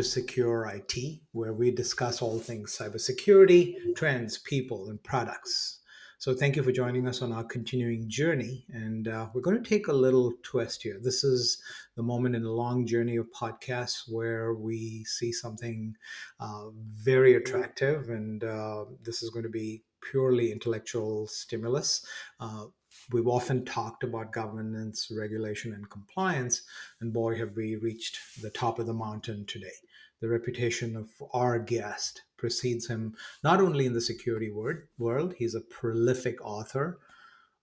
SecurIT, where we discuss all things cybersecurity, trends, people, and products. So, thank you for joining us on our continuing journey. And we're going to take a little twist here. This is the moment in a long journey of podcasts where we see something very attractive, and this is going to be purely intellectual stimulus. We've often talked about governance, regulation, and compliance, and boy, have we reached the top of the mountain today. The reputation of our guest precedes him not only in the security world, he's a prolific author,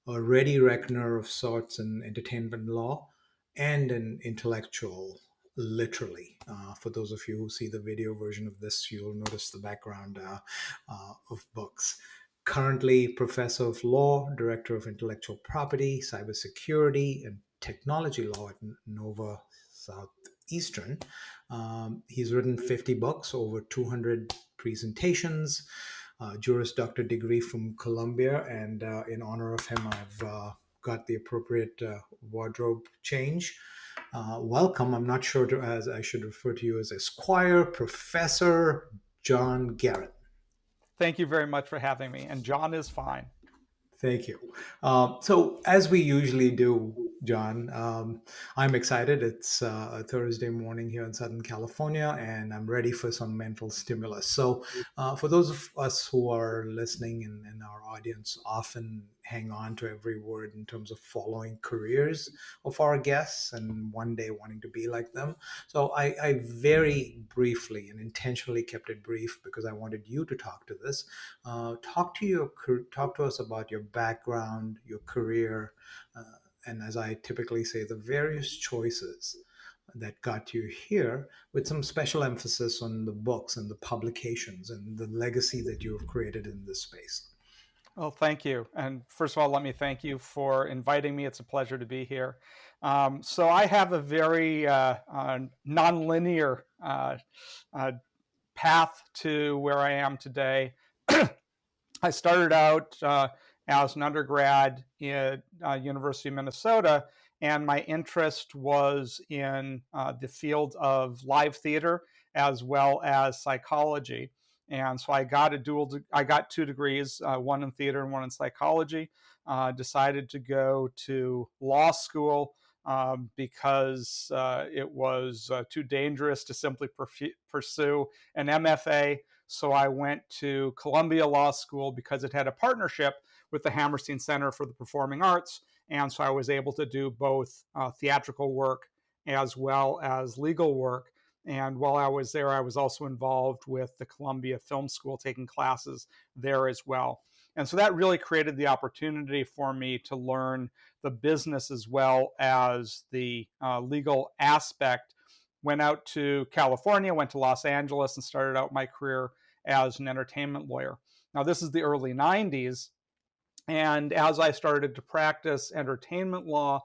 a ready reckoner of sorts in entertainment law, and an intellectual, literally. For those of you who see the video version of this, you'll notice the background of books. Currently professor of law, director of intellectual property, cybersecurity, and technology law at Nova Southeastern. He's written 50 books, over 200 presentations, Juris Doctor degree from Columbia, and in honor of him, I've got the appropriate wardrobe change. Welcome. I'm not sure as I should refer to you as Esquire, Professor Jon Garon. Thank you very much for having me. And John is fine. Thank you. So, as we usually do, John, I'm excited. It's a Thursday morning here in Southern California, and I'm ready for some mental stimulus. So, for those of us who are listening and our audience often hang on to every word in terms of following careers of our guests and one day wanting to be like them. So, I very briefly and intentionally kept it brief because I wanted you to talk to this. Talk to us about your background, your career, and as I typically say, the various choices that got you here, with some special emphasis on the books and the publications and the legacy that you have created in this space. Well, thank you. And first of all, let me thank you for inviting me. It's a pleasure to be here. So I have a very nonlinear path to where I am today. I started out as an undergrad at University of Minnesota, and my interest was in the field of live theater as well as psychology. And so I got two degrees, one in theater and one in psychology. Decided to go to law school because it was too dangerous to simply pursue an MFA. So I went to Columbia Law School because it had a partnership with the Hammerstein Center for the Performing Arts. And so I was able to do both theatrical work as well as legal work. And while I was there, I was also involved with the Columbia Film School, taking classes there as well. And so that really created the opportunity for me to learn the business as well as the legal aspect. Went out to California, went to Los Angeles, and started out my career as an entertainment lawyer. Now, this is the early 90s. And as I started to practice entertainment law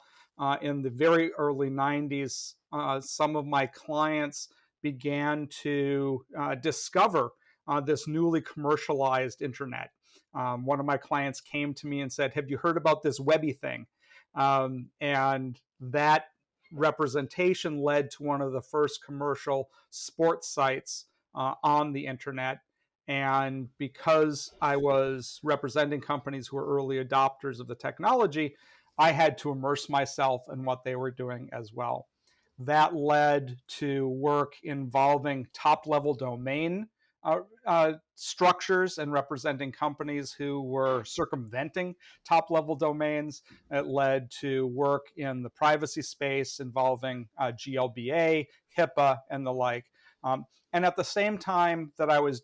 in the very early 90s, some of my clients began to discover this newly commercialized internet. One of my clients came to me and said, "Have you heard about this Webby thing?" And that representation led to one of the first commercial sports sites on the internet. And because I was representing companies who were early adopters of the technology, I had to immerse myself in what they were doing as well. That led to work involving top-level domain structures and representing companies who were circumventing top-level domains. It led to work in the privacy space involving GLBA, HIPAA, and the like. And at the same time that I was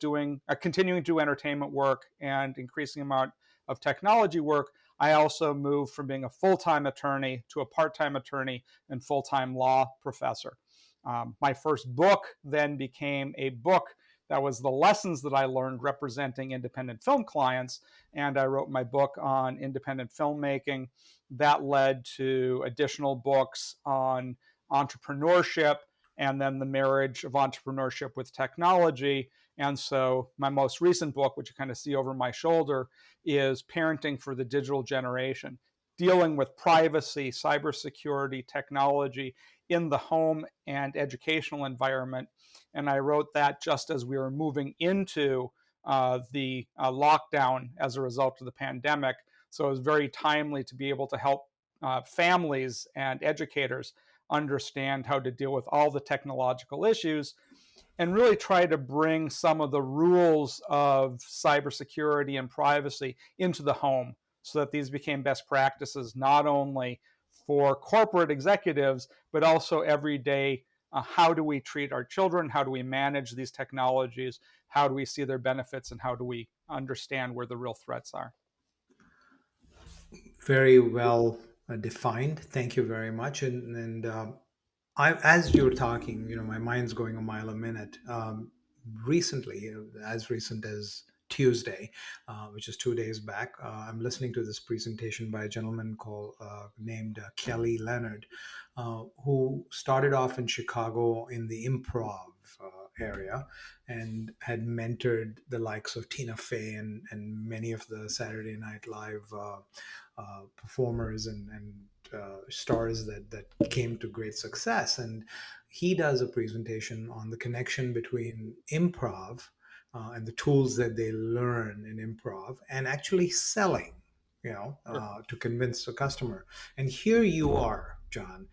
continuing to do entertainment work and increasing amount of technology work, I also moved from being a full-time attorney to a part-time attorney and full-time law professor. My first book then became a book that was the lessons that I learned representing independent film clients, and I wrote my book on independent filmmaking. That led to additional books on entrepreneurship, and then the marriage of entrepreneurship with technology. And so my most recent book, which you kind of see over my shoulder, is Parenting for the Digital Generation. dealing with privacy, cybersecurity, technology in the home and educational environment. And I wrote that just as we were moving into the lockdown as a result of the pandemic. So it was very timely to be able to help families and educators understand how to deal with all the technological issues and really try to bring some of the rules of cybersecurity and privacy into the home so that these became best practices not only for corporate executives, but also every day. How do we treat our children? How do we manage these technologies? How do we see their benefits? And how do we understand where the real threats are? Very well defined. Thank you very much. As you're talking, my mind's going a mile a minute. Recently, as recent as Tuesday, which is 2 days back, I'm listening to this presentation by a gentleman named Kelly Leonard, who started off in Chicago in the improv area and had mentored the likes of Tina Fey and many of the Saturday Night Live performers and stars that came to great success. And he does a presentation on the connection between improv and the tools that they learn in improv and actually selling, Sure. to convince the customer. And here you are, John,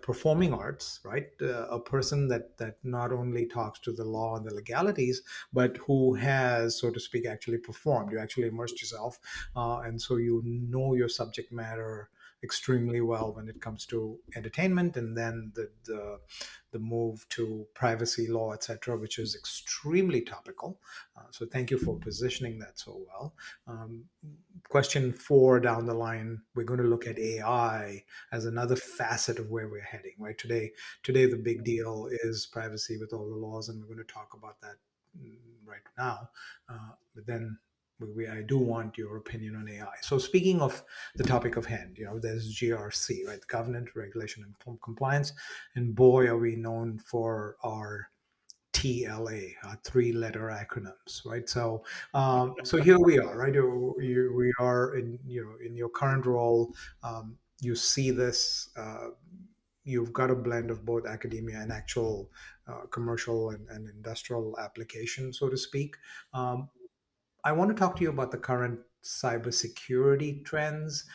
performing arts, right? A person that not only talks to the law and the legalities, but who has, so to speak, actually performed. You actually immersed yourself, and so you know your subject matter extremely well when it comes to entertainment, and then the move to privacy law, etc., which is extremely topical. So thank you for positioning that so well. Um, Question 4 down the line, we're going to look at AI as another facet of where we're heading. Right, today the big deal is privacy with all the laws, and we're going to talk about that right now. But then I do want your opinion on AI. So speaking of the topic of hand, there's GRC, right? Governance, regulation, and compliance. And boy, are we known for our TLA, three-letter acronyms, right? So here we are, right? We are in your current role. You see this. You've got a blend of both academia and actual commercial and industrial application, so to speak. Um, I want to talk to you about the current cybersecurity trends,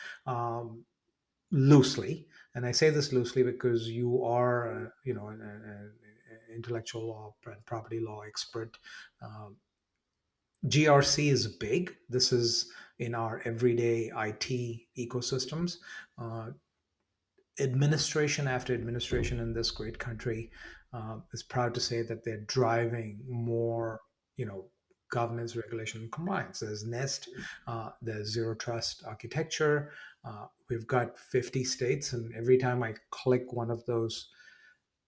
loosely, and I say this loosely because you are, an intellectual law and property law expert. Um, GRC is big. This is in our everyday IT ecosystems. Uh, Administration after administration in this great country is proud to say that they're driving more, governance, regulation, and compliance. There's NEST, there's zero trust architecture. We've got 50 states, and every time I click one of those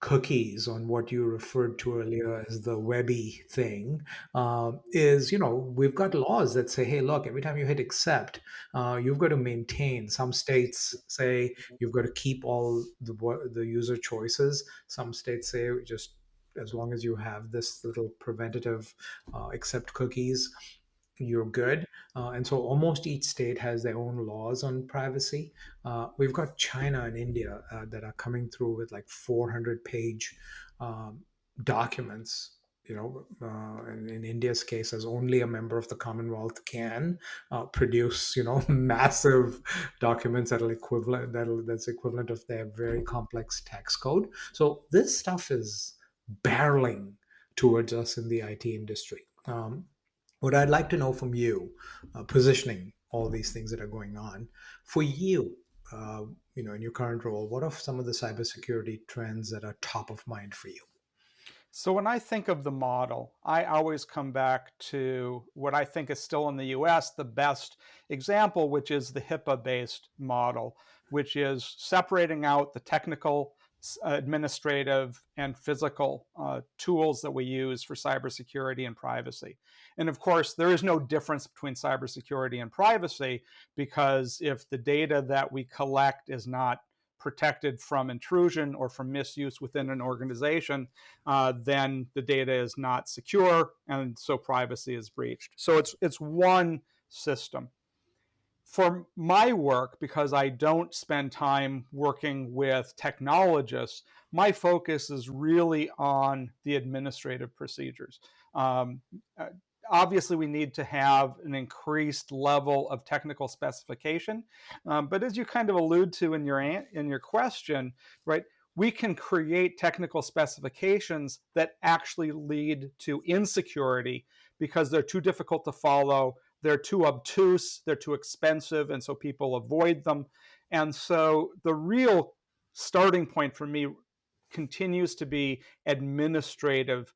cookies on what you referred to earlier as the webby thing, is, we've got laws that say, hey, look, every time you hit accept, you've got to maintain. Some states say you've got to keep all the user choices. Some states say just as long as you have this little preventative accept cookies, you're good. And so almost each state has their own laws on privacy. We've got China and India that are coming through with like 400-page um, documents. And in India's case, as only a member of the Commonwealth can produce, massive documents that's equivalent of their very complex tax code. So this stuff is barreling towards us in the IT industry. What I'd like to know from you, positioning all these things that are going on, for you, in your current role, what are some of the cybersecurity trends that are top of mind for you? So when I think of the model, I always come back to what I think is still in the US the best example, which is the HIPAA based model, which is separating out the technical, administrative, and physical tools that we use for cybersecurity and privacy. And of course, there is no difference between cybersecurity and privacy because if the data that we collect is not protected from intrusion or from misuse within an organization, then the data is not secure, and so privacy is breached. So it's one system. For my work, because I don't spend time working with technologists, my focus is really on the administrative procedures. Um, uh, Obviously, we need to have an increased level of technical specification, but as you kind of allude to in your question, right? We can create technical specifications that actually lead to insecurity because they're too difficult to follow, they're too obtuse, they're too expensive, and so people avoid them. And so the real starting point for me continues to be administrative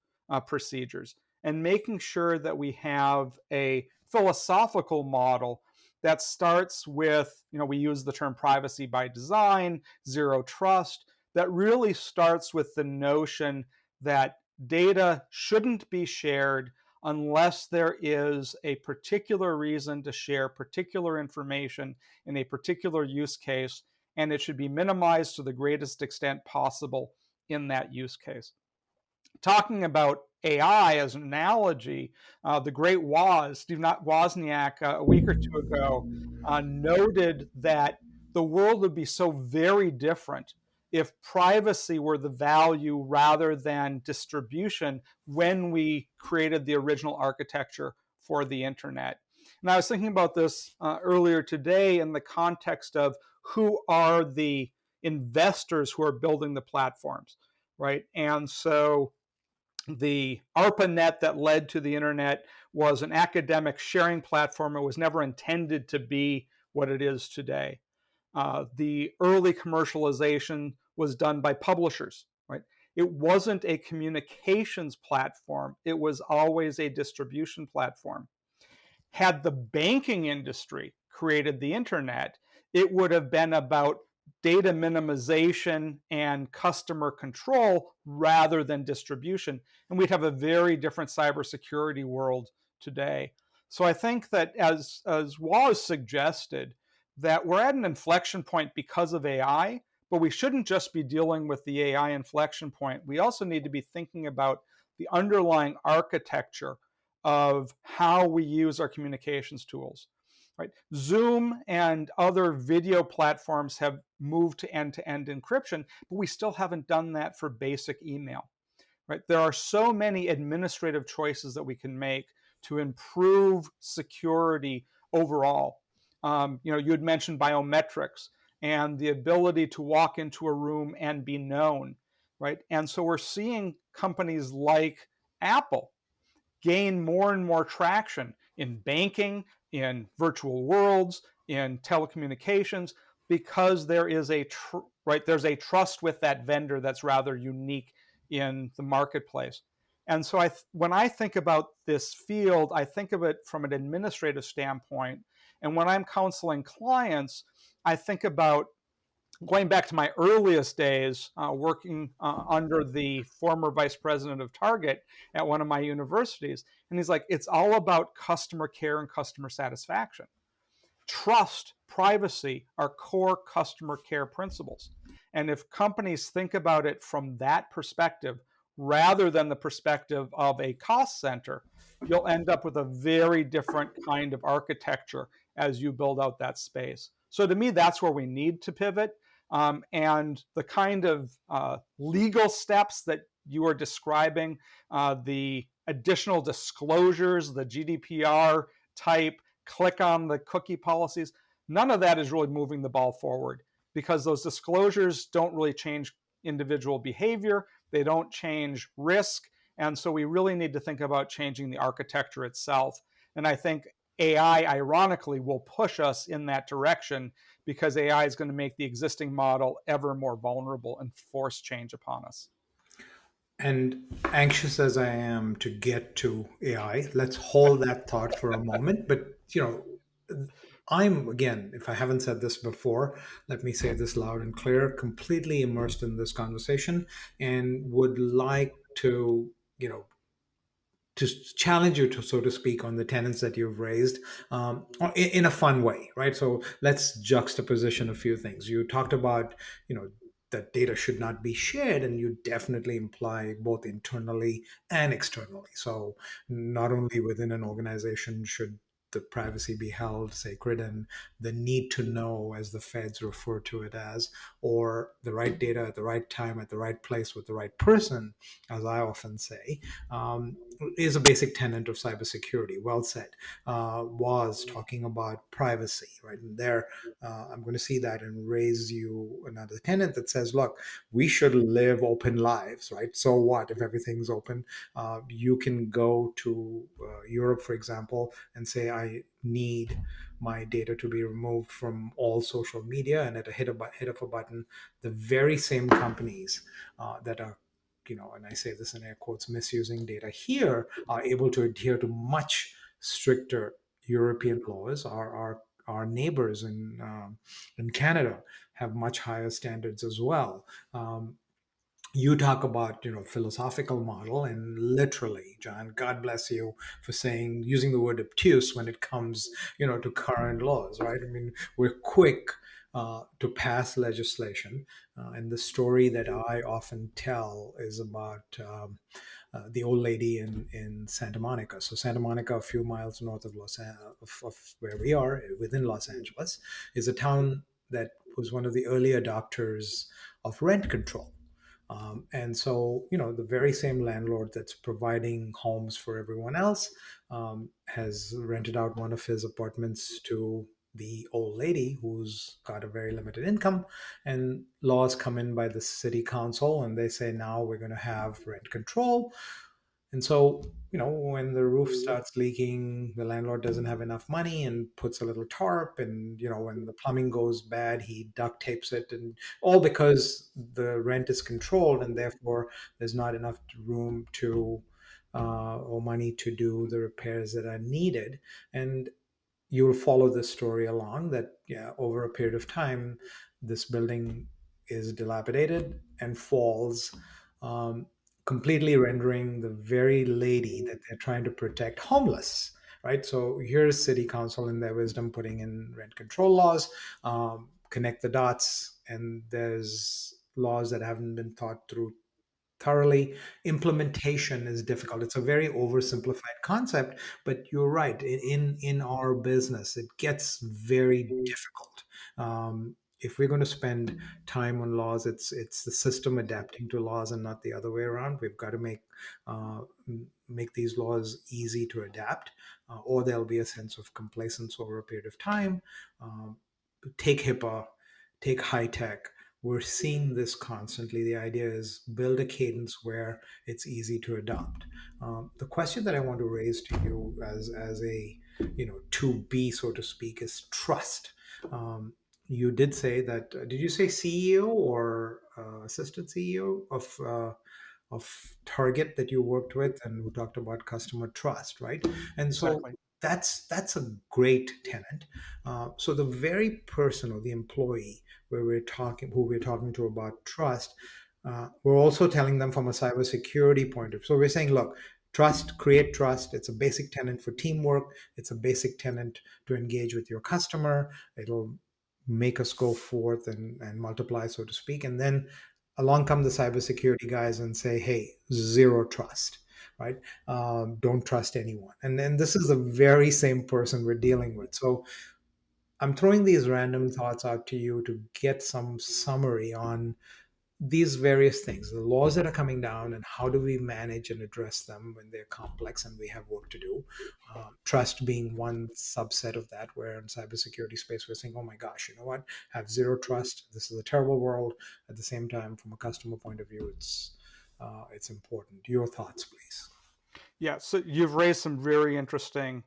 procedures and making sure that we have a philosophical model that starts with, we use the term privacy by design, zero trust, that really starts with the notion that data shouldn't be shared unless there is a particular reason to share particular information in a particular use case, and it should be minimized to the greatest extent possible in that use case. Talking about AI as an analogy, the great Steve Wozniak, a week or two ago, noted that the world would be so very different if privacy were the value rather than distribution when we created the original architecture for the internet. And I was thinking about this earlier today in the context of who are the investors who are building the platforms, right? And so the ARPANET that led to the internet was an academic sharing platform. It was never intended to be what it is today. The early commercialization was done by publishers, right? It wasn't a communications platform. It was always a distribution platform. Had the banking industry created the internet, it would have been about data minimization and customer control rather than distribution. And we'd have a very different cybersecurity world today. So I think that as Woz suggested, that we're at an inflection point because of AI, but we shouldn't just be dealing with the AI inflection point. We also need to be thinking about the underlying architecture of how we use our communications tools. Right? Zoom and other video platforms have moved to end-to-end encryption, but we still haven't done that for basic email. Right? There are so many administrative choices that we can make to improve security overall. You had mentioned biometrics and the ability to walk into a room and be known, right? And so we're seeing companies like Apple gain more and more traction in banking, in virtual worlds, in telecommunications, because there is there's a trust with that vendor that's rather unique in the marketplace. And so when I think about this field, I think of it from an administrative standpoint. And when I'm counseling clients, I think about going back to my earliest days working under the former vice president of Target at one of my universities. And he's like, it's all about customer care and customer satisfaction. Trust, privacy are core customer care principles. And if companies think about it from that perspective, rather than the perspective of a cost center, you'll end up with a very different kind of architecture as you build out that space. So to me, that's where we need to pivot. And the kind of legal steps that you are describing, the additional disclosures, the GDPR type, click on the cookie policies, none of that is really moving the ball forward because those disclosures don't really change individual behavior, they don't change risk. And so we really need to think about changing the architecture itself. And I think AI, ironically, will push us in that direction because AI is going to make the existing model ever more vulnerable and force change upon us. And anxious as I am to get to AI, let's hold that thought for a moment. But, I'm, again, if I haven't said this before, let me say this loud and clear, completely immersed in this conversation and would like to challenge you to, so to speak, on the tenets that you've raised, in a fun way, right? So let's juxtaposition a few things. You talked about, that data should not be shared, and you definitely imply both internally and externally. So not only within an organization should the privacy be held sacred, and the need to know, as the feds refer to it as, or the right data at the right time at the right place with the right person, as I often say, is a basic tenet of cybersecurity. Well said. Was talking about privacy, right? And there, I'm going to see that and raise you another tenet that says, look, we should live open lives, right? So what if everything's open? You can go to Europe, for example, and say, I need my data to be removed from all social media, and at a hit of a button, the very same companies that are, and I say this in air quotes, misusing data here, are able to adhere to much stricter European laws. Our neighbors in Canada have much higher standards as well. You talk about, philosophical model, and literally, John, God bless you for saying, using the word obtuse when it comes, to current laws, right? I mean, we're quick to pass legislation, and the story that I often tell is about the old lady in Santa Monica. So Santa Monica, a few miles north of of where we are, within Los Angeles, is a town that was one of the early adopters of rent control. And so, the very same landlord that's providing homes for everyone else has rented out one of his apartments to the old lady who's got a very limited income. And laws come in by the city council, and they say, now we're going to have rent control. And so, when the roof starts leaking, the landlord doesn't have enough money and puts a little tarp. And, when the plumbing goes bad, he duct tapes it. And all because the rent is controlled, and therefore there's not enough room to or money to do the repairs that are needed. And you'll follow this story along that, yeah, over a period of time, this building is dilapidated and falls, um, completely rendering the very lady that they're trying to protect homeless, right? So here's city council in their wisdom putting in rent control laws. Connect the dots, and there's laws that haven't been thought through thoroughly. Implementation is difficult. It's a very oversimplified concept, but you're right. In our business, it gets very difficult. If we're going to spend time on laws, it's the system adapting to laws and not the other way around. We've got to make these laws easy to adapt, or there'll be a sense of complacence over a period of time. Um, Take HIPAA, take high tech. We're seeing this constantly. The idea is build a cadence where it's easy to adopt. The question that I want to raise to you as a to be, so to speak, is trust. You did say that. Did you say CEO or assistant CEO of Target that you worked with, and who talked about customer trust, right? And so Exactly. that's a great tenant. So the very person or the employee who we're talking to about trust, we're also telling them from a cybersecurity point of view. So we're saying, look, trust, create trust. It's a basic tenant for teamwork. It's a basic tenant to engage with your customer. It'll make us go forth and multiply, so to speak. And then along come the cybersecurity guys and say, hey, zero trust, right? Don't trust anyone. And then this is the very same person we're dealing with. So I'm throwing these random thoughts out to you to get some summary on these various things, the laws that are coming down, and how do we manage and address them when they're complex and we have work to do. Trust being one subset of that, where in cybersecurity space we're saying, oh my gosh, you know what? Have zero trust. This is a terrible world. At the same time, from a customer point of view, it's important. Your thoughts, please. Yeah, so you've raised some very interesting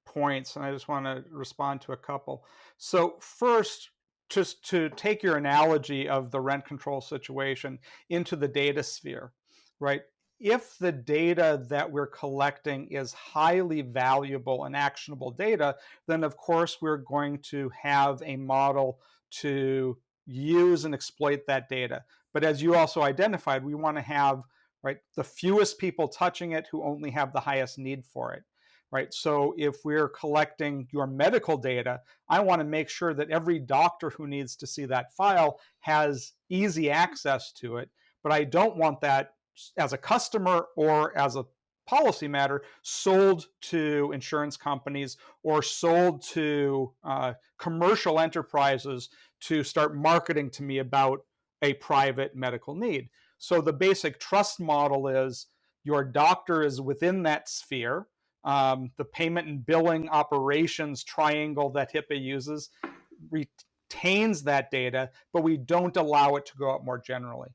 points, and I just want to respond to a couple. So, first, just to take your analogy of the rent control situation into the data sphere, right? If the data that we're collecting is highly valuable and actionable data, then of course we're going to have a model to use and exploit that data. But as you also identified, we want to have, right, the fewest people touching it who only have the highest need for it, right? So if we're collecting your medical data, I want to make sure that every doctor who needs to see that file has easy access to it, but I don't want that as a customer or as a policy matter, sold to insurance companies or sold to commercial enterprises to start marketing to me about a private medical need. So the basic trust model is your doctor is within that sphere. The payment and billing operations triangle that HIPAA uses retains that data, but we don't allow it to go out more generally.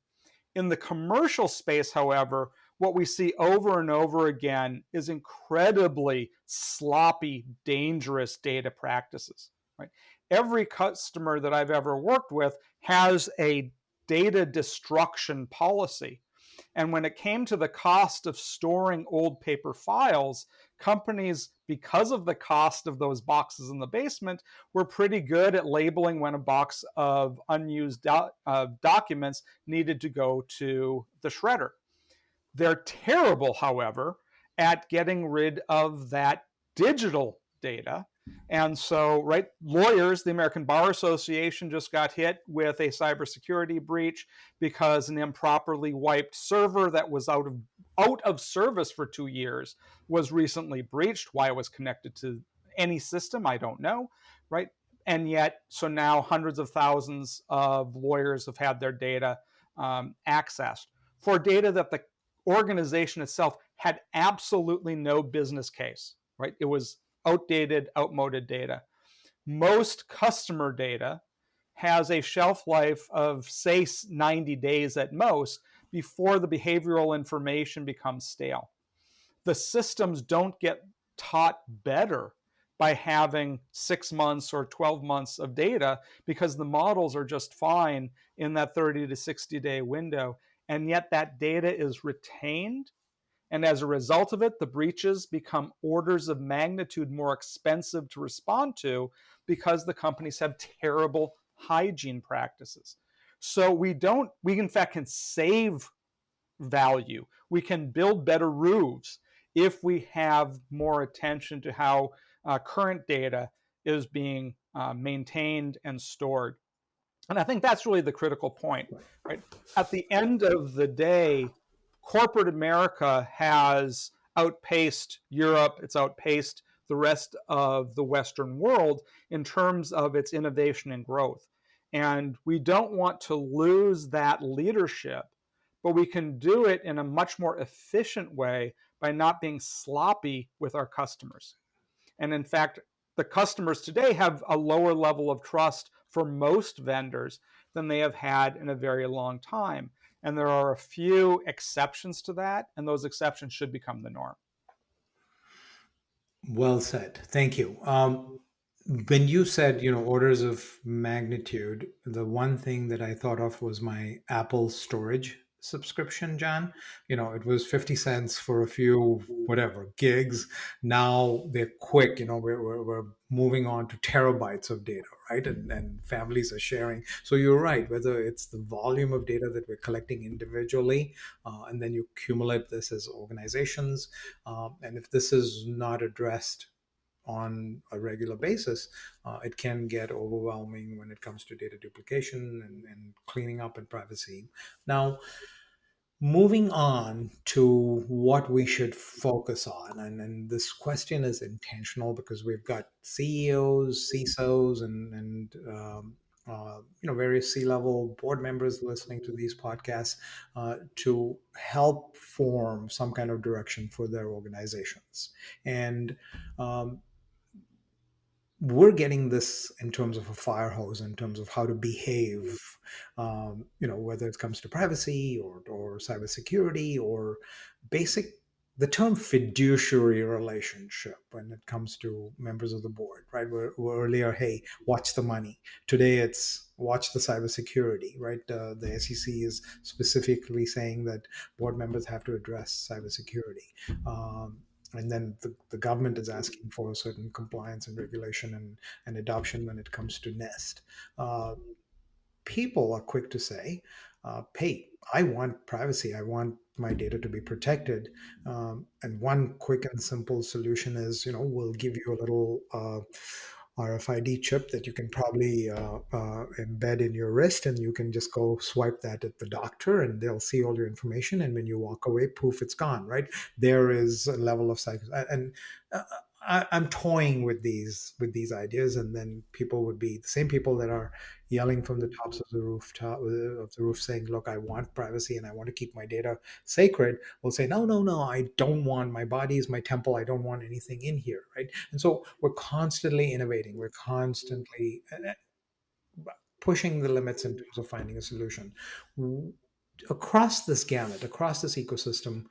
In the commercial space, however, what we see over and over again is incredibly sloppy, dangerous data practices. Right? Every customer that I've ever worked with has a data destruction policy. And when it came to the cost of storing old paper files, companies, because of the cost of those boxes in the basement, were pretty good at labeling when a box of unused documents needed to go to the shredder. They're terrible, however, at getting rid of that digital data. And so, right, lawyers, the American Bar Association just got hit with a cybersecurity breach because an improperly wiped server that was out of service for 2 years was recently breached. Why it was connected to any system, I don't know, right? And yet, so now hundreds of thousands of lawyers have had their data accessed for data that the organization itself had absolutely no business case, right? It was outdated, outmoded data. Most customer data has a shelf life of, say, 90 days at most before the behavioral information becomes stale. The systems don't get taught better by having 6 months or 12 months of data because the models are just fine in that 30 to 60 day window. And yet that data is retained. And as a result of it, the breaches become orders of magnitude more expensive to respond to because the companies have terrible hygiene practices. So we in fact can save value. We can build better roofs if we have more attention to how current data is being maintained and stored. And I think that's really the critical point, right? At the end of the day, corporate America has outpaced Europe, it's outpaced the rest of the Western world in terms of its innovation and growth. And we don't want to lose that leadership, but we can do it in a much more efficient way by not being sloppy with our customers. And in fact, the customers today have a lower level of trust for most vendors than they have had in a very long time. And there are a few exceptions to that, and those exceptions should become the norm. Well said. Thank you. When you said, orders of magnitude, the one thing that I thought of was my Apple storage subscription, John. It was 50 cents for a few, whatever, gigs. Now they're quick. We're moving on to terabytes of data, right? And families are sharing. So you're right, whether it's the volume of data that we're collecting individually, and then you accumulate this as organizations. And if this is not addressed on a regular basis, it can get overwhelming when it comes to data duplication and cleaning up and privacy. Now, moving on to what we should focus on, and this question is intentional because we've got CEOs, CISOs, and various C-level board members listening to these podcasts to help form some kind of direction for their organizations. And we're getting this in terms of a fire hose, in terms of how to behave, whether it comes to privacy or cybersecurity or basic, the term fiduciary relationship when it comes to members of the board, right? Where earlier, hey, watch the money. Today, it's watch the cybersecurity, right? The SEC is specifically saying that board members have to address cybersecurity. And then the government is asking for a certain compliance and regulation and adoption when it comes to Nest. People are quick to say, hey, I want privacy. I want my data to be protected. And one quick and simple solution is, we'll give you a little RFID chip that you can probably embed in your wrist, and you can just go swipe that at the doctor, and they'll see all your information. And when you walk away, poof, it's gone. Right there is a level of psych, and I'm toying with these ideas, and then people would be the same people that are yelling from the tops of the rooftop of the roof, saying, "Look, I want privacy and I want to keep my data sacred." Will say, "No, no, no, I don't want, my body is my temple. I don't want anything in here." Right, and so we're constantly innovating. We're constantly pushing the limits in terms of finding a solution across this gamut, across this ecosystem.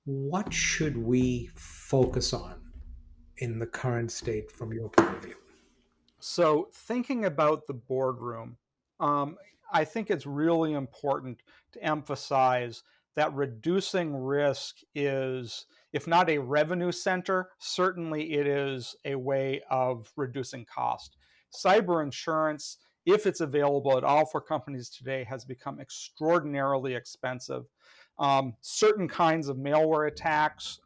What should we focus on in the current state from your point of view? So, thinking about the boardroom, um, I think it's really important to emphasize that reducing risk is, if not a revenue center, certainly it is a way of reducing cost. Cyber insurance, if it's available at all for companies today, has become extraordinarily expensive. Certain kinds of malware attacks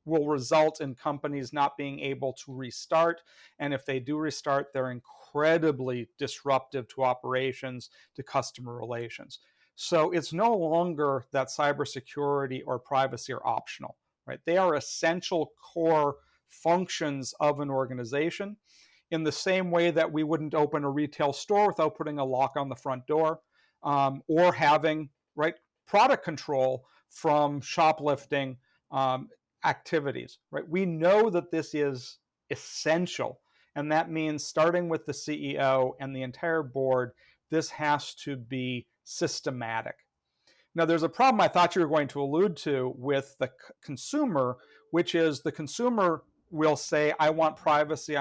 will result in companies not being able to restart. And if they do restart, they're incredibly disruptive to operations, to customer relations. So it's no longer that cybersecurity or privacy are optional, right? They are essential core functions of an organization, in the same way that we wouldn't open a retail store without putting a lock on the front door, or having, right, product control from shoplifting, activities, right? We know that this is essential. And that means, starting with the CEO and the entire board, this has to be systematic. Now, there's a problem I thought you were going to allude to with the consumer, which is the consumer will say, I want privacy,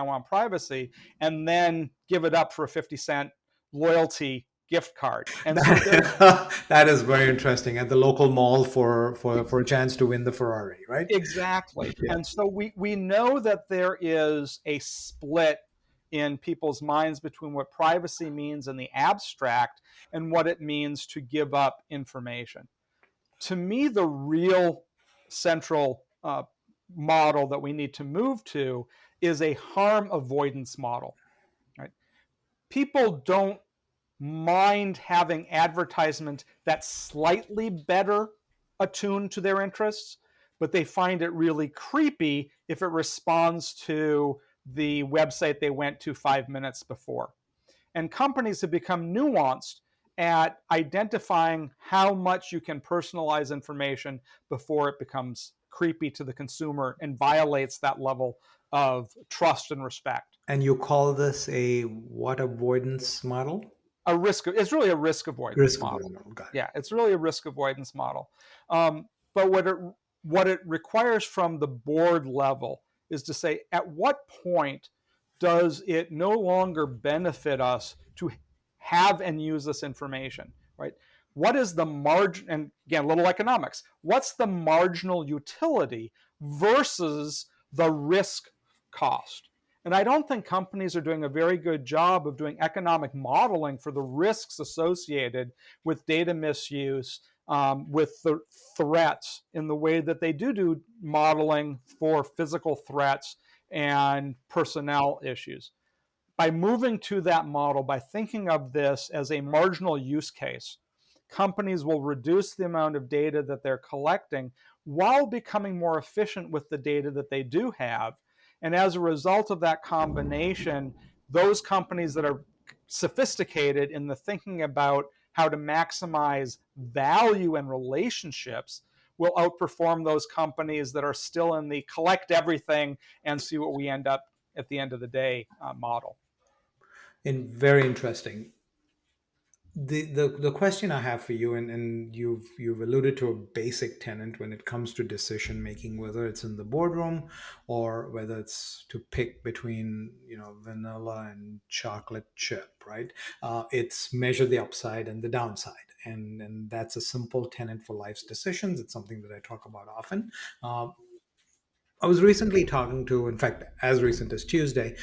and then give it up for a 50-cent loyalty gift card. And so there, That is very interesting. At the local mall for a chance to win the Ferrari, right? exactly. Yeah. And so we know that there is a split in people's minds between what privacy means in the abstract and what it means to give up information. To me, the real central model that we need to move to is a harm avoidance model. Right? People don't mind having advertisement that's slightly better attuned to their interests, but they find it really creepy if it responds to the website they went to 5 minutes before. And companies have become nuanced at identifying how much you can personalize information before it becomes creepy to the consumer and violates that level of trust and respect. And you call this a what avoidance model? It's really a risk avoidance Risk model. avoidance model. Got it. Yeah, it's really a risk avoidance model. But what it requires from the board level is to say, at what point does it no longer benefit us to have and use this information, right? What is the margin? And again, a little economics. What's the marginal utility versus the risk cost? And I don't think companies are doing a very good job of doing economic modeling for the risks associated with data misuse, with the threats, in the way that they do modeling for physical threats and personnel issues. By moving to that model, by thinking of this as a marginal use case, companies will reduce the amount of data that they're collecting while becoming more efficient with the data that they do have. And as a result of that combination, those companies that are sophisticated in the thinking about how to maximize value and relationships will outperform those companies that are still in the collect everything and see what we end up at the end of the day model. And very interesting. The question I have for you, and you've alluded to a basic tenet when it comes to decision making, whether it's in the boardroom or whether it's to pick between vanilla and chocolate chip, right? It's measure the upside and the downside, and that's a simple tenet for life's decisions. It's something that I talk about often. I was recently talking to, in fact, as recent as Tuesday,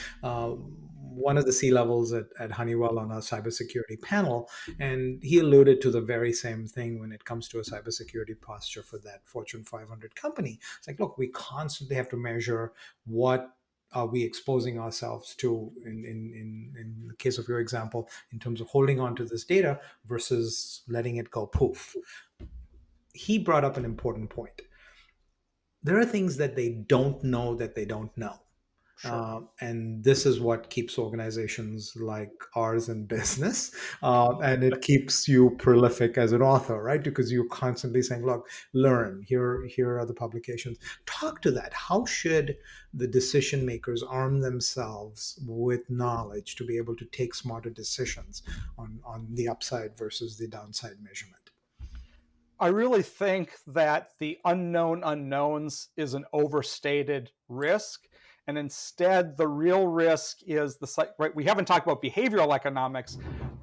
one of the C levels at Honeywell on a cybersecurity panel, and he alluded to the very same thing when it comes to a cybersecurity posture for that Fortune 500 company. It's like, look, we constantly have to measure what are we exposing ourselves to in the case of your example, in terms of holding on to this data versus letting it go poof? He brought up an important point. There are things that they don't know that they don't know. Sure. And this is what keeps organizations like ours in business. And it keeps you prolific as an author, right? Because you're constantly saying, look, learn, here are the publications. Talk to that. How should the decision makers arm themselves with knowledge to be able to take smarter decisions on the upside versus the downside measurement? I really think that the unknown unknowns is an overstated risk. And instead, the real risk is right. We haven't talked about behavioral economics.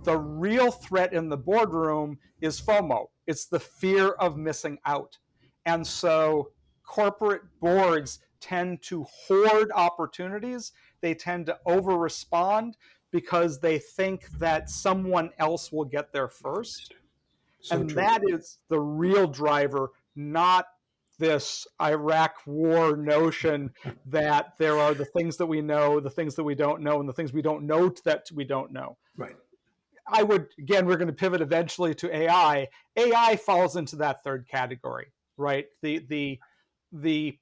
The real threat in the boardroom is FOMO. It's the fear of missing out. And so corporate boards tend to hoard opportunities. They tend to over respond because they think that someone else will get there first. So And true. that is the real driver, not this Iraq war notion that there are the things that we know, the things that we don't know, and the things we don't know that we don't know. Right. I would, again, we're going to pivot eventually to AI. AI falls into that third category, right? The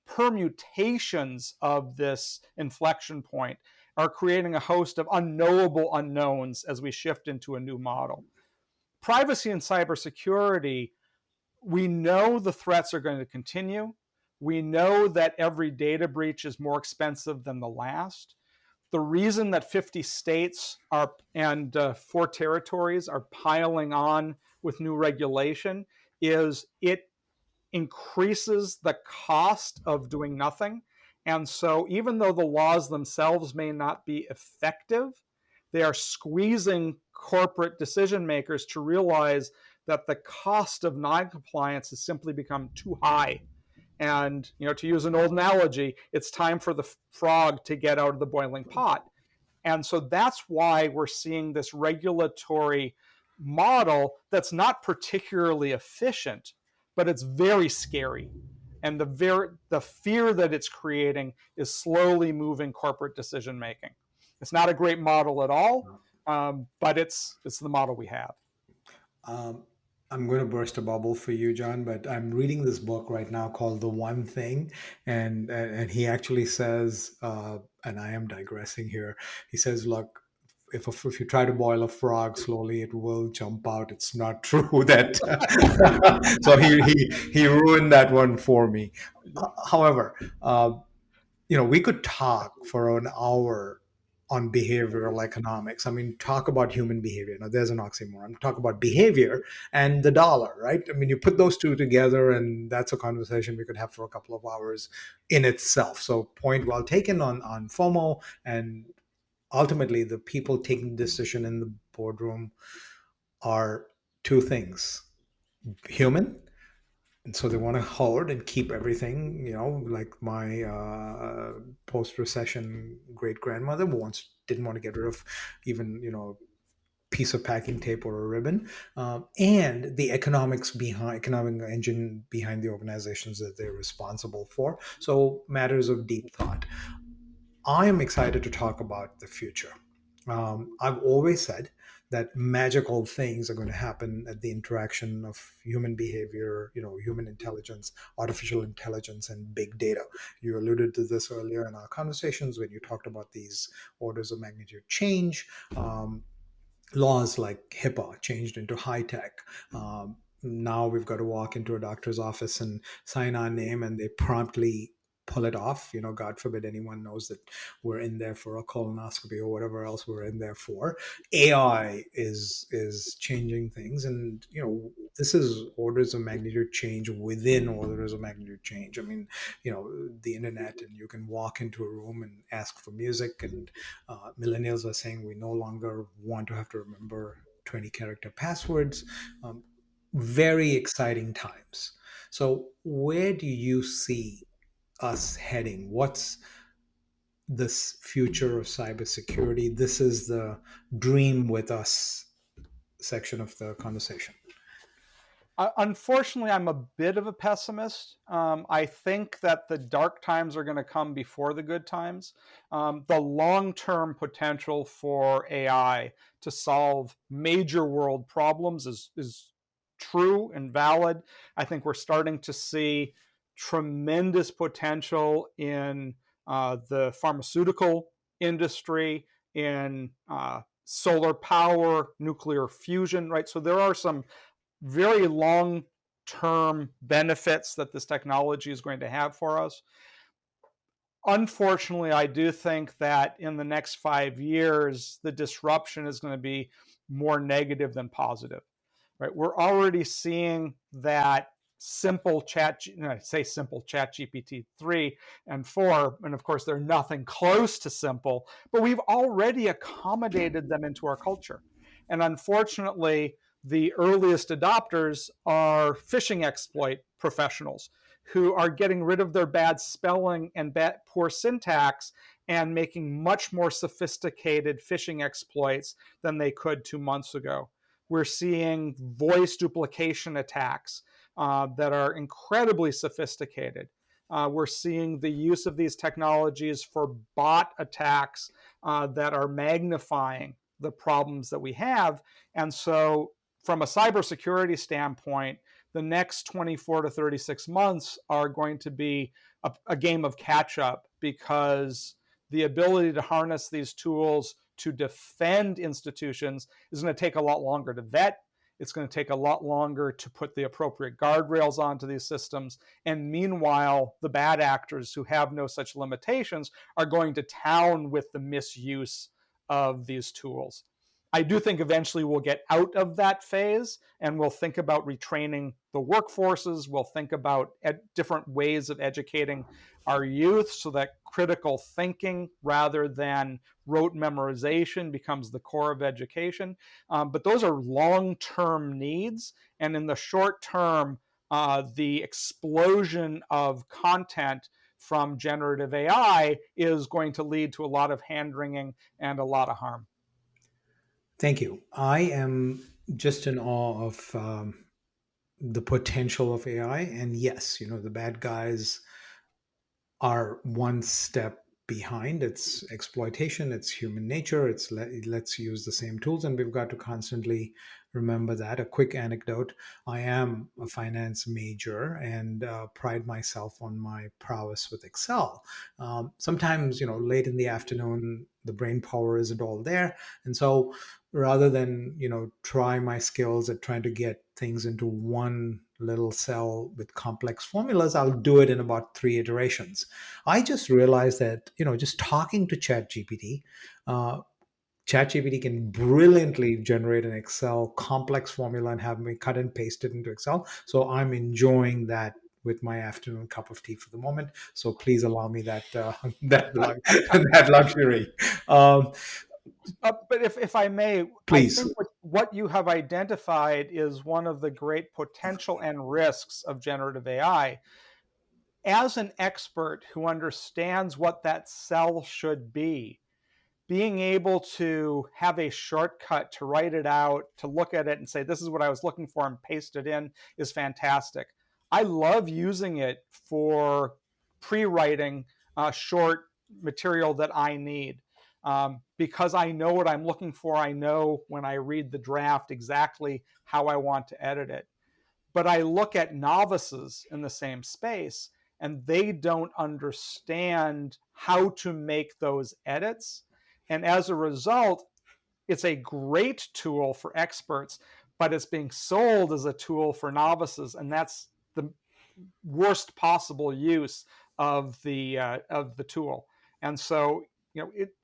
permutations of this inflection point are creating a host of unknowable unknowns as we shift into a new model. Privacy and cybersecurity, we know the threats are going to continue. We know that every data breach is more expensive than the last. The reason that 50 states are and 4 territories are piling on with new regulation is it increases the cost of doing nothing. And so, even though the laws themselves may not be effective, they are squeezing corporate decision makers to realize that the cost of noncompliance has simply become too high. And, to use an old analogy, it's time for the frog to get out of the boiling pot. And so that's why we're seeing this regulatory model that's not particularly efficient, but it's very scary. And the fear that it's creating is slowly moving corporate decision making. It's not a great model at all, but it's the model we have. Um, I'm going to burst a bubble for you, John, but I'm reading this book right now called The One Thing, and he actually says, and I am digressing here. He says, look, if you try to boil a frog slowly, it will jump out. It's not true that. So he ruined that one for me. However, we could talk for an hour on behavioral economics. I mean, talk about human behavior. Now, there's an oxymoron. Talk about behavior and the dollar, right? I mean, you put those two together, and that's a conversation we could have for a couple of hours in itself. So, point well taken on FOMO, and ultimately, the people taking decision in the boardroom are two things: human, and so they want to hoard and keep everything, like my post-recession great grandmother who once didn't want to get rid of even piece of packing tape or a ribbon, and the economic engine behind the organizations that they're responsible for. So matters of deep thought. I am excited to talk about the future. I've always said that magical things are going to happen at the interaction of human behavior, human intelligence, artificial intelligence, and big data. You alluded to this earlier in our conversations when you talked about these orders of magnitude change. Laws like HIPAA changed into high tech. Now we've got to walk into a doctor's office and sign our name, and they promptly pull it off. God forbid anyone knows that we're in there for a colonoscopy or whatever else we're in there for. AI is changing things, and this is orders of magnitude change within orders of magnitude change. I mean, the internet, and you can walk into a room and ask for music, and millennials are saying we no longer want to have to remember 20 character passwords. Very exciting times. So, where do you see us heading? What's this future of cybersecurity? This is the dream with us section of the conversation. Unfortunately, I'm a bit of a pessimist. I think that the dark times are going to come before the good times. The long term potential for AI to solve major world problems is true and valid. I think we're starting to see tremendous potential in the pharmaceutical industry, in solar power, nuclear fusion, right? So there are some very long term benefits that this technology is going to have for us. Unfortunately, I do think that in the next 5 years, the disruption is going to be more negative than positive. Right? We're already seeing that simple chat, I say simple chat GPT 3 and 4, and of course they're nothing close to simple, but we've already accommodated them into our culture. And unfortunately, the earliest adopters are phishing exploit professionals who are getting rid of their bad spelling and poor syntax and making much more sophisticated phishing exploits than they could 2 months ago. We're seeing voice duplication attacks that are incredibly sophisticated. We're seeing the use of these technologies for bot attacks that are magnifying the problems that we have. And so, from a cybersecurity standpoint, the next 24 to 36 months are going to be a game of catch up, because the ability to harness these tools to defend institutions is going to take a lot longer to vet. It's going to take a lot longer to put the appropriate guardrails onto these systems. And meanwhile, the bad actors who have no such limitations are going to town with the misuse of these tools. I do think eventually we'll get out of that phase and we'll think about retraining the workforces. We'll think about different ways of educating our youth so that critical thinking rather than rote memorization becomes the core of education. But those are long-term needs. And in the short term, the explosion of content from generative AI is going to lead to a lot of hand-wringing and a lot of harm. Thank you. I am just in awe of the potential of AI. And yes, the bad guys are one step behind. It's exploitation, it's human nature, let's use the same tools, and we've got to constantly remember that. A quick anecdote: I am a finance major and pride myself on my prowess with Excel. Sometimes, late in the afternoon, the brain power isn't all there, and so rather than try my skills at trying to get things into one little cell with complex formulas, I'll do it in about 3 iterations. I just realized that just talking to ChatGPT, uh, ChatGPT can brilliantly generate an Excel complex formula and have me cut and paste it into Excel. So I'm enjoying that with my afternoon cup of tea for the moment. So please allow me that that luxury. Um, But if I may, I please. think what you have identified is one of the great potential and risks of generative AI. As an expert who understands what that cell should be, being able to have a shortcut to write it out, to look at it and say, this is what I was looking for and paste it in is fantastic. I love using it for pre-writing short material that I need, because I know what I'm looking for. I know when I read the draft exactly how I want to edit it. But I look at novices in the same space and they don't understand how to make those edits. And as a result, it's a great tool for experts, but it's being sold as a tool for novices. And that's the worst possible use of the tool. And so,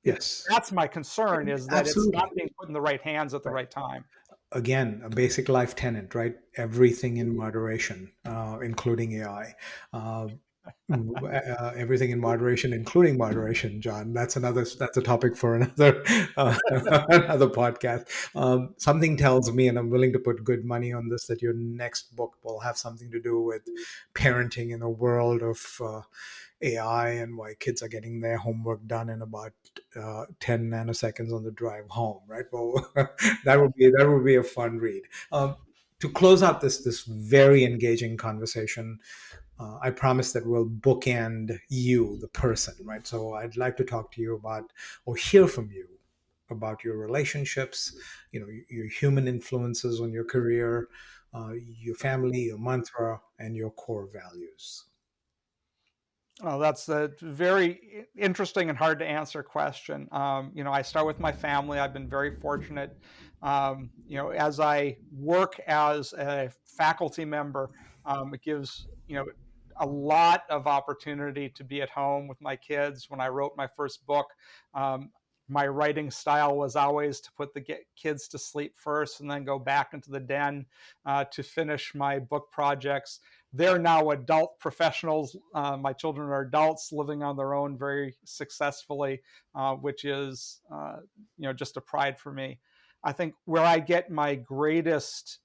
Yes, that's my concern, is that it's not absolutely. being put in the right hands at the Right. right time. Again, a basic life tenet, right? Everything in moderation, including AI. Uh, Everything in moderation, including moderation, John. That's a topic for another another podcast. Something tells me, and I'm willing to put good money on this, that your next book will have something to do with parenting in a world of AI and why kids are getting their homework done in about 10 nanoseconds on the drive home, right? Well, that would be a fun read. to close out this very engaging conversation, I promise that we'll bookend you, the person, right? So I'd like to talk to you about, or hear from you about your relationships, your human influences on your career, your family, your mantra, and your core values. Oh, that's a very interesting and hard to answer question. I start with my family. I've been very fortunate. As I work as a faculty member, it gives a lot of opportunity to be at home with my kids. When I wrote my first book, um, my writing style was always to put the kids to sleep first and then go back into the den to finish my book projects. They're now adult professionals. My children are adults living on their own very successfully, which is just a pride for me. I think where I get my greatest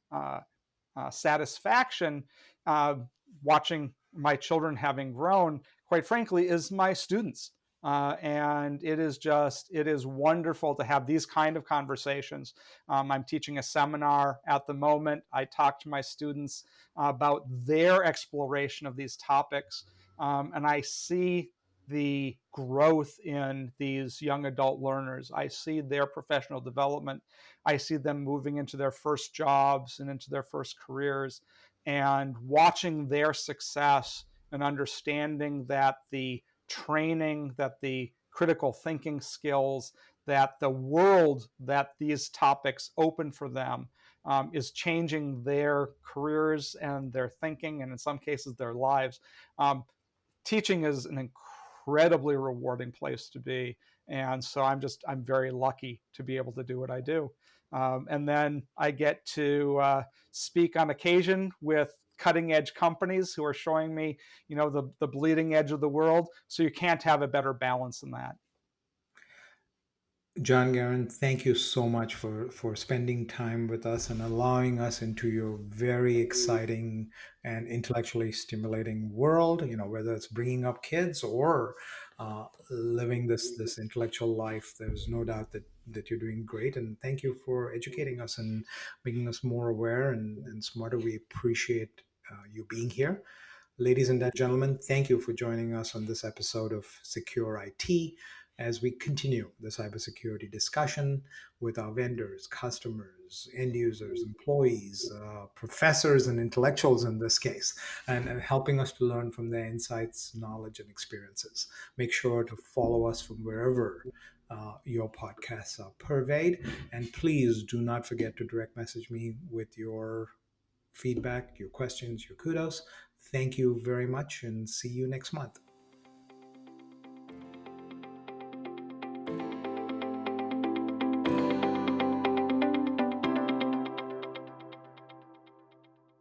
satisfaction uh, watching my children having grown, quite frankly, is my students. And it is wonderful to have these kind of conversations. I'm teaching a seminar at the moment. I talk to my students about their exploration of these topics, and I see the growth in these young adult learners. I see their professional development. I see them moving into their first jobs and into their first careers, and watching their success and understanding that the training, that the critical thinking skills, that the world that these topics open for them is changing their careers and their thinking, and in some cases, their lives. Teaching is an incredibly rewarding place to be. And so I'm very lucky to be able to do what I do. And then I get to speak on occasion with cutting edge companies who are showing me, the bleeding edge of the world. So you can't have a better balance than that. Jon Garon, thank you so much for spending time with us and allowing us into your very exciting and intellectually stimulating world. Whether it's bringing up kids or living this intellectual life, there's no doubt that you're doing great. And thank you for educating us and making us more aware and smarter. We appreciate you being here. Ladies and gentlemen, thank you for joining us on this episode of Secure IT as we continue the cybersecurity discussion with our vendors, customers, end users, employees, professors, and intellectuals in this case, and helping us to learn from their insights, knowledge, and experiences. Make sure to follow us from wherever your podcasts are purveyed. And please do not forget to direct message me with your feedback, your questions, your kudos. Thank you very much and see you next month.